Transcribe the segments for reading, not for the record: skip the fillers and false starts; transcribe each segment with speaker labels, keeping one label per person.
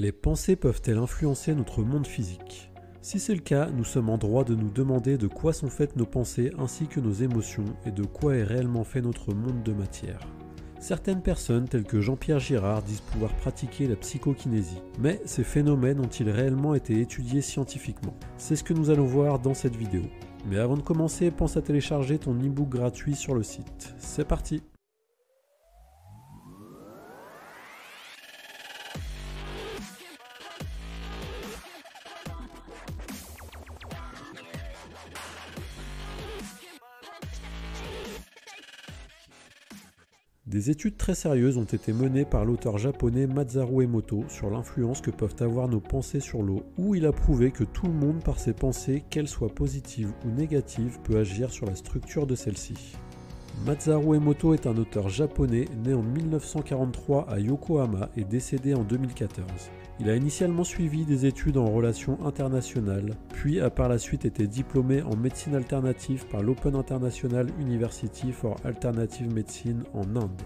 Speaker 1: Les pensées peuvent-elles influencer notre monde physique? Si c'est le cas, nous sommes en droit de nous demander de quoi sont faites nos pensées ainsi que nos émotions et de quoi est réellement fait notre monde de matière. Certaines personnes, telles que Jean-Pierre Girard, disent pouvoir pratiquer la psychokinésie. Mais ces phénomènes ont-ils réellement été étudiés scientifiquement? C'est ce que nous allons voir dans cette vidéo. Mais avant de commencer, pense à télécharger ton e-book gratuit sur le site. C'est parti! Des études très sérieuses ont été menées par l'auteur japonais Masaru Emoto sur l'influence que peuvent avoir nos pensées sur l'eau, où il a prouvé que tout le monde par ses pensées, qu'elles soient positives ou négatives, peut agir sur la structure de celle-ci. Masaru Emoto est un auteur japonais né en 1943 à Yokohama et décédé en 2014. Il a initialement suivi des études en relations internationales, puis a par la suite été diplômé en médecine alternative par l'Open International University for Alternative Medicine en Inde.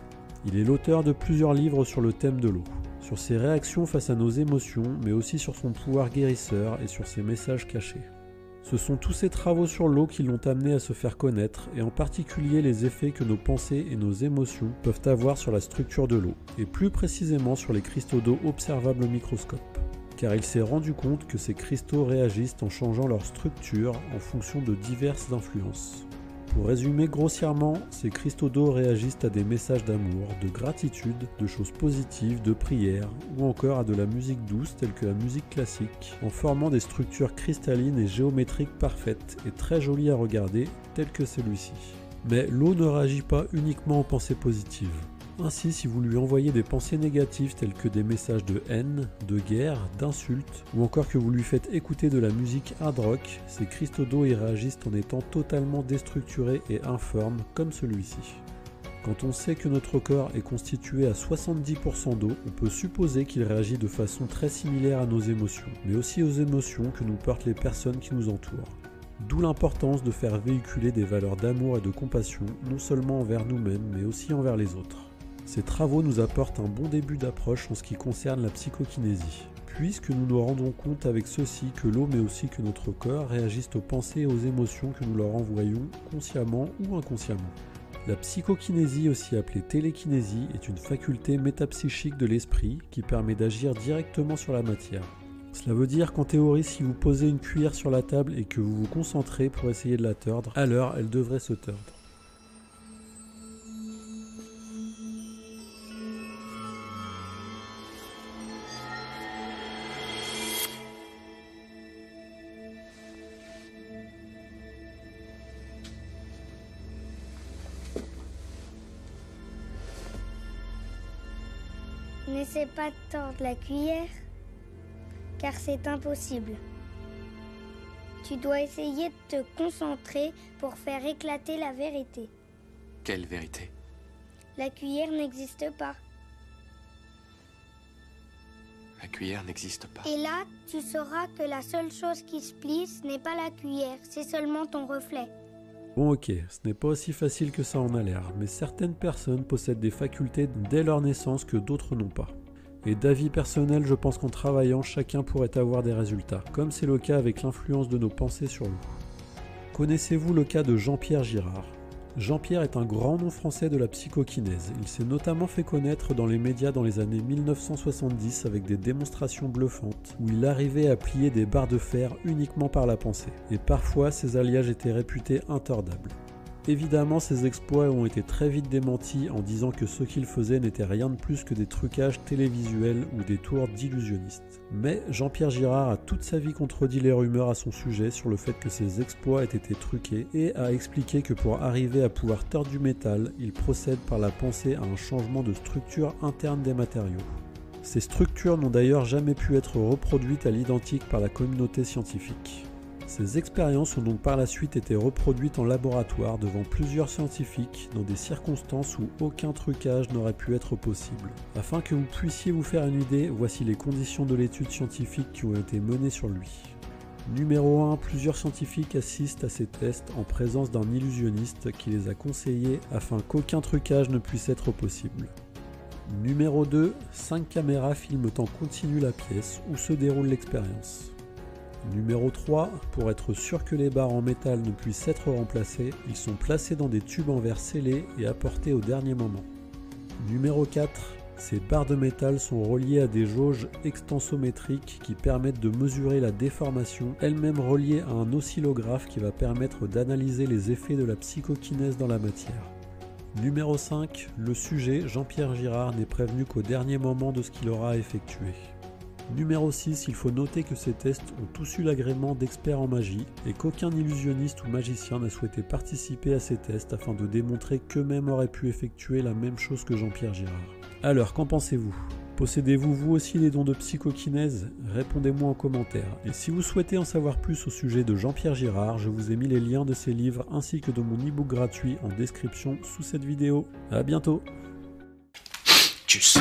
Speaker 1: Il est l'auteur de plusieurs livres sur le thème de l'eau, sur ses réactions face à nos émotions, mais aussi sur son pouvoir guérisseur et sur ses messages cachés. Ce sont tous ces travaux sur l'eau qui l'ont amené à se faire connaître, et en particulier les effets que nos pensées et nos émotions peuvent avoir sur la structure de l'eau, et plus précisément sur les cristaux d'eau observables au microscope. Car il s'est rendu compte que ces cristaux réagissent en changeant leur structure en fonction de diverses influences. Pour résumer grossièrement, ces cristaux d'eau réagissent à des messages d'amour, de gratitude, de choses positives, de prières, ou encore à de la musique douce telle que la musique classique, en formant des structures cristallines et géométriques parfaites et très jolies à regarder, telles que celui-ci. Mais l'eau ne réagit pas uniquement aux pensées positives. Ainsi, si vous lui envoyez des pensées négatives telles que des messages de haine, de guerre, d'insultes, ou encore que vous lui faites écouter de la musique hard rock, ces cristaux d'eau y réagissent en étant totalement déstructurés et informes comme celui-ci. Quand on sait que notre corps est constitué à 70% d'eau, on peut supposer qu'il réagit de façon très similaire à nos émotions, mais aussi aux émotions que nous portent les personnes qui nous entourent. D'où l'importance de faire véhiculer des valeurs d'amour et de compassion, non seulement envers nous-mêmes, mais aussi envers les autres. Ces travaux nous apportent un bon début d'approche en ce qui concerne la psychokinésie, puisque nous nous rendons compte avec ceci que l'eau mais aussi que notre corps réagissent aux pensées et aux émotions que nous leur envoyons consciemment ou inconsciemment. La psychokinésie, aussi appelée télékinésie, est une faculté métapsychique de l'esprit qui permet d'agir directement sur la matière. Cela veut dire qu'en théorie, si vous posez une cuillère sur la table et que vous vous concentrez pour essayer de la tordre, alors elle devrait se tordre.
Speaker 2: N'essaie pas de tordre la cuillère, car c'est impossible. Tu dois essayer de te concentrer pour faire éclater la vérité.
Speaker 3: Quelle vérité?
Speaker 2: La cuillère n'existe pas.
Speaker 3: La cuillère n'existe pas.
Speaker 2: Et là, tu sauras que la seule chose qui se plie, ce n'est pas la cuillère, c'est seulement ton reflet.
Speaker 1: Bon ok, ce n'est pas aussi facile que ça en a l'air, mais certaines personnes possèdent des facultés dès leur naissance que d'autres n'ont pas. Et d'avis personnel, je pense qu'en travaillant, chacun pourrait avoir des résultats, comme c'est le cas avec l'influence de nos pensées sur l'eau. Connaissez-vous le cas de Jean-Pierre Girard? Jean-Pierre est un grand nom français de la psychokinèse. Il s'est notamment fait connaître dans les médias dans les années 1970 avec des démonstrations bluffantes où il arrivait à plier des barres de fer uniquement par la pensée. Et parfois, ses alliages étaient réputés intordables. Évidemment, ces exploits ont été très vite démentis en disant que ce qu'il faisait n'était rien de plus que des trucages télévisuels ou des tours d'illusionnistes. Mais Jean-Pierre Girard a toute sa vie contredit les rumeurs à son sujet sur le fait que ses exploits aient été truqués et a expliqué que pour arriver à pouvoir tordre du métal, il procède par la pensée à un changement de structure interne des matériaux. Ces structures n'ont d'ailleurs jamais pu être reproduites à l'identique par la communauté scientifique. Ces expériences ont donc par la suite été reproduites en laboratoire devant plusieurs scientifiques dans des circonstances où aucun trucage n'aurait pu être possible. Afin que vous puissiez vous faire une idée, voici les conditions de l'étude scientifique qui ont été menées sur lui. Numéro 1, plusieurs scientifiques assistent à ces tests en présence d'un illusionniste qui les a conseillés afin qu'aucun trucage ne puisse être possible. Numéro 2, 5 caméras filment en continu la pièce où se déroule l'expérience. Numéro 3, pour être sûr que les barres en métal ne puissent être remplacées, ils sont placés dans des tubes en verre scellés et apportés au dernier moment. Numéro 4, ces barres de métal sont reliées à des jauges extensométriques qui permettent de mesurer la déformation, elles-mêmes reliées à un oscillographe qui va permettre d'analyser les effets de la psychokinèse dans la matière. Numéro 5, le sujet, Jean-Pierre Girard, n'est prévenu qu'au dernier moment de ce qu'il aura effectué. Numéro 6, il faut noter que ces tests ont tous eu l'agrément d'experts en magie et qu'aucun illusionniste ou magicien n'a souhaité participer à ces tests afin de démontrer qu'eux-mêmes auraient pu effectuer la même chose que Jean-Pierre Girard. Alors, qu'en pensez-vous ? Possédez-vous vous aussi des dons de psychokinèse ? Répondez-moi en commentaire. Et si vous souhaitez en savoir plus au sujet de Jean-Pierre Girard, je vous ai mis les liens de ses livres ainsi que de mon e-book gratuit en description sous cette vidéo. À bientôt !
Speaker 3: Tu sais.